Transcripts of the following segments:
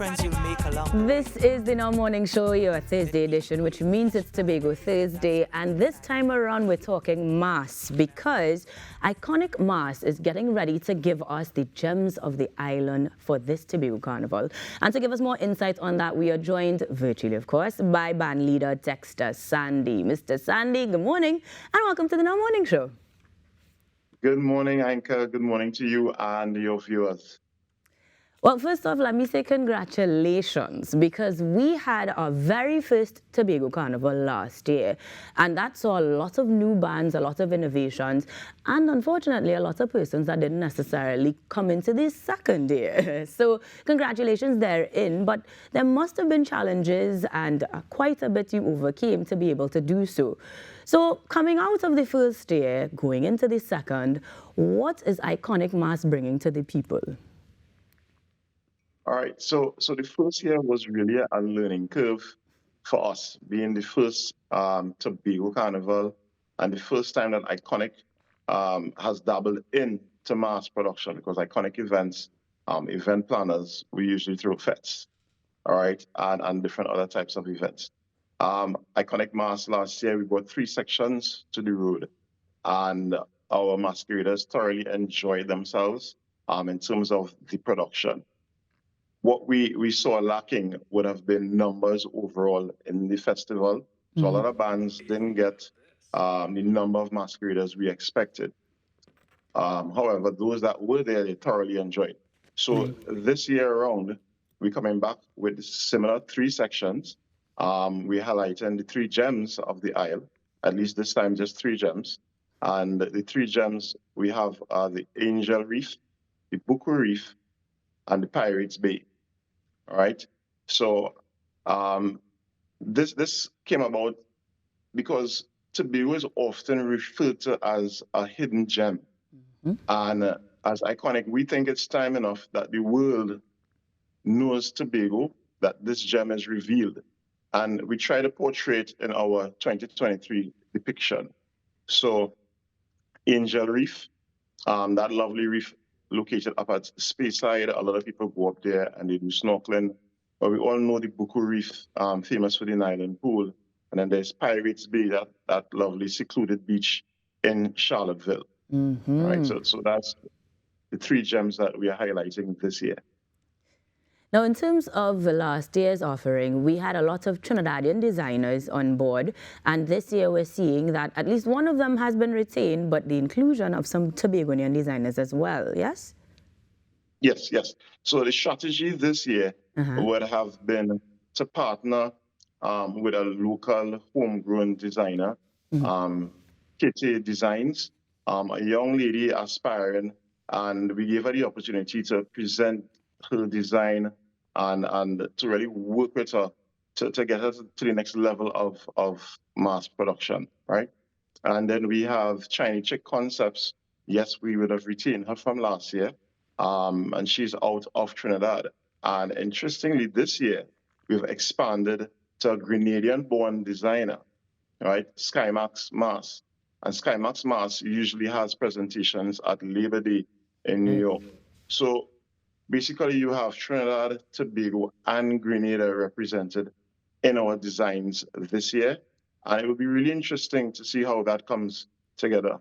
friends you'll make along the way. This is the Now Morning Show, your Thursday edition, which means it's Tobago Thursday. And this time around, we're talking Mas because Iconic Mas is getting ready to give us the gems of the island for this Tobago Carnival. And to give us more insight on that, we are joined virtually, of course, by band leader Dexter Sandy. Mr. Sandy, good morning and welcome to the Now Morning Show. Good morning, Anka. Good morning to you and your viewers. Well, first off, let me say congratulations because we had our very first Tobago Carnival last year, and that saw a lot of new bands, a lot of innovations, and unfortunately, a lot of persons that didn't necessarily come into the second year. So congratulations therein, but there must have been challenges and quite a bit you overcame to be able to do so. So coming out of the first year, going into the second, what is Iconic Mas bringing to the people? All right, so the first year was really a learning curve for us, being the first Tobago Carnival and the first time that Iconic has dabbled into mass production, because Iconic events, event planners, we usually throw fetes, all right, and different other types of events. Iconic Mas last year, we brought 3 sections to the road, and our masqueraders thoroughly enjoyed themselves in terms of the production. What we saw lacking would have been numbers overall in the festival. So a lot of bands didn't get the number of masqueraders we expected. However, those that were there, they thoroughly enjoyed. So this year around, we're coming back with similar 3 sections. We're highlighting the 3 gems of the Isle, at least this time just 3 gems. And the 3 gems we have are the Angel Reef, the Buku Reef, and the Pirates Bay. All right. So this came about because Tobago is often referred to as a hidden gem. And as Iconic, we think it's time enough that the world knows Tobago, that this gem is revealed. And we try to portray it in our 2023 depiction. So Angel Reef, that lovely reef located up at Speyside. A lot of people go up there and they do snorkeling. But we all know the Buku Reef, famous for the Island pool. And then there's Pirates Bay, that lovely secluded beach in Charlottesville. All right, so that's the 3 gems that we are highlighting this year. Now, in terms of the last year's offering, we had a lot of Trinidadian designers on board, and this year we're seeing that at least one of them has been retained, but the inclusion of some Tobagonian designers as well, yes? Yes, yes. So the strategy this year would have been to partner with a local homegrown designer, Kitty Designs, a young lady aspiring, and we gave her the opportunity to present her design and to really work with her to get her to the next level of mass production, right? And then we have Chinese Chick Concepts. Yes, we would have retained her from last year, and she's out of Trinidad. And interestingly, this year, we've expanded to a Grenadian-born designer, right? Skymax Mas. And Skymax Mas usually has presentations at Labor Day in New York. So basically, you have Trinidad, Tobago, and Grenada represented in our designs this year. And it will be really interesting to see how that comes together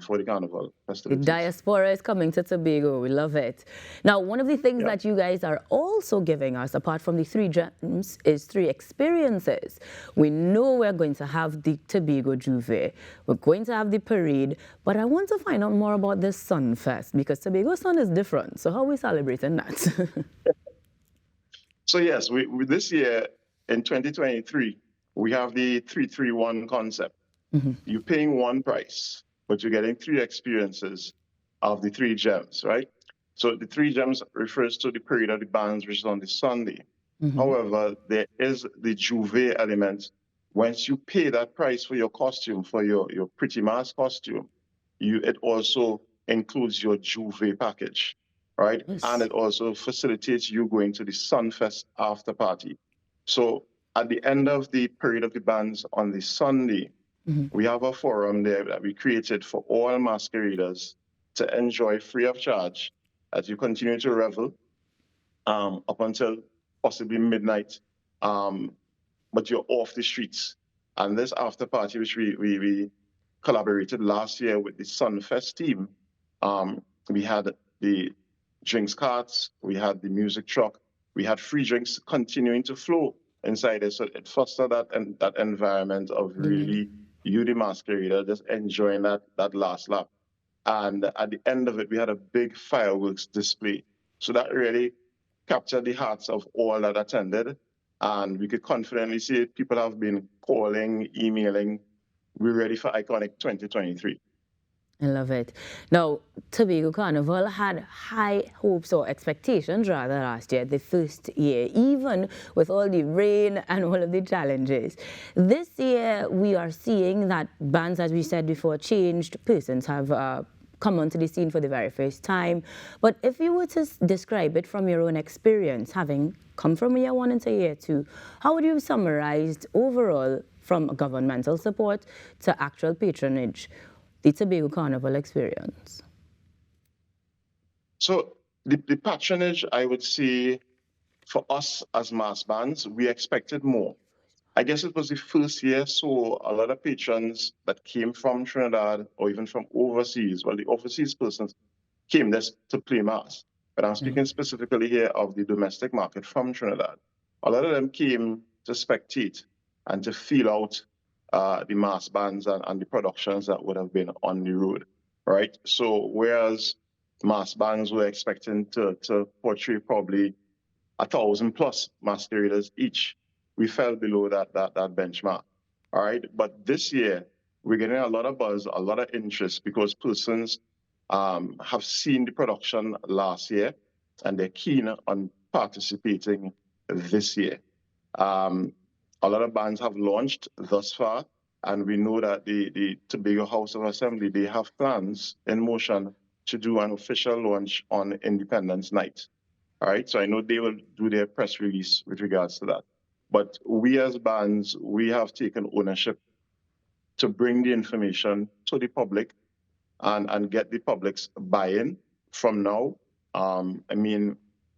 for the Carnival festivities. The diaspora is coming to Tobago. We love it. Now, one of the things that you guys are also giving us, apart from the 3 gems, is 3 experiences. We know we're going to have the Tobago Juve. We're going to have the parade. But I want to find out more about this Sun Fest, because Tobago Sun is different. So how are we celebrating that? So yes, we this year, in 2023, we have the 331 concept. You're paying 1 price, but you're getting 3 experiences of the 3 gems, right? So the 3 gems refers to the parade of the bands, which is on the Sunday. However, there is the Juve element. Once you pay that price for your costume, for your Pretty Mas costume, it also includes your Juve package, right? And it also facilitates you going to the Sunfest after party. So at the end of the parade of the bands on the Sunday, we have a forum there that we created for all masqueraders to enjoy free of charge as you continue to revel up until possibly midnight, but you're off the streets. And this after party, which we collaborated last year with the Sunfest team, we had the drinks carts, we had the music truck, we had free drinks continuing to flow inside it. So it fostered that environment of really you, the masquerader, just enjoying that last lap. And at the end of it, we had a big fireworks display. So that really captured the hearts of all that attended. And we could confidently say people have been calling, emailing. We're ready for Iconic 2023. I love it. Now, Tobago Carnival had high hopes or expectations rather last year, the first year, even with all the rain and all of the challenges. This year, we are seeing that bands, as we said before, changed. Persons have come onto the scene for the very first time. But if you were to describe it from your own experience, having come from year one into year two, how would you summarize overall from governmental support to actual patronage the Tobago Carnival experience? So the patronage, I would say, for us as mass bands, we expected more. I guess it was the first year, so a lot of patrons that came from Trinidad or even from overseas, well, the overseas persons came just to play mass. But I'm speaking specifically here of the domestic market from Trinidad. A lot of them came to spectate and to feel out the mass bands and the productions that would have been on the road, right? So whereas mass bands were expecting to portray probably 1,000+ masqueraders each, we fell below that benchmark, all right? But this year, we're getting a lot of buzz, a lot of interest because persons have seen the production last year and they're keen on participating this year. A lot of bands have launched thus far, and we know that the Tobago House of Assembly, they have plans in motion to do an official launch on Independence Night. All right, so I know they will do their press release with regards to that. But we as bands, we have taken ownership to bring the information to the public and get the public's buy-in from now. I mean,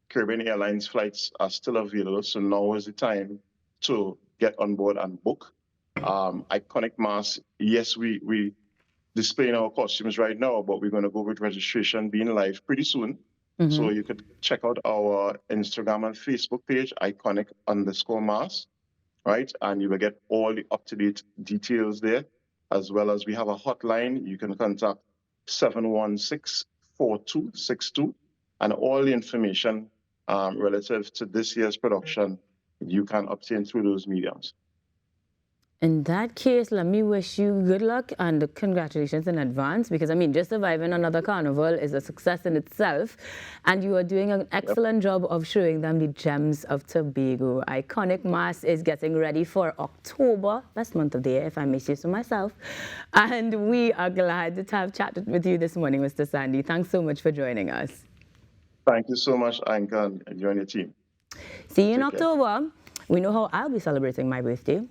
Caribbean Airlines flights are still available, so now is the time to get on board and book. Iconic Mass, yes, we displaying our costumes right now, but we're going to go with registration being live pretty soon. So you could check out our Instagram and Facebook page, iconic_mass, right? And you will get all the up-to-date details there, as well as we have a hotline. You can contact 716-4262, and all the information relative to this year's production you can obtain through those mediums. In that case, let me wish you good luck and congratulations in advance, because I mean, just surviving another carnival is a success in itself, and you are doing an excellent job of showing them the gems of Tobago. Iconic Mass is getting ready for October, best month of the year, if I may say so myself, and we are glad to have chatted with you this morning, Mr. Sandy. Thanks so much for joining us. Thank you so much, Anka, and you and your team. See you in October. We know how I'll be celebrating my birthday.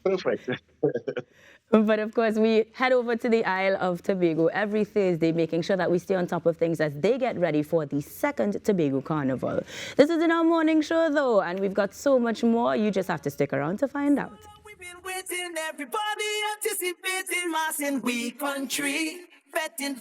Perfect. But of course, we head over to the Isle of Tobago every Thursday, making sure that we stay on top of things as they get ready for the second Tobago Carnival. This is in our morning show, though, and we've got so much more. You just have to stick around to find out. We've been waiting, everybody anticipating mass in we country, betting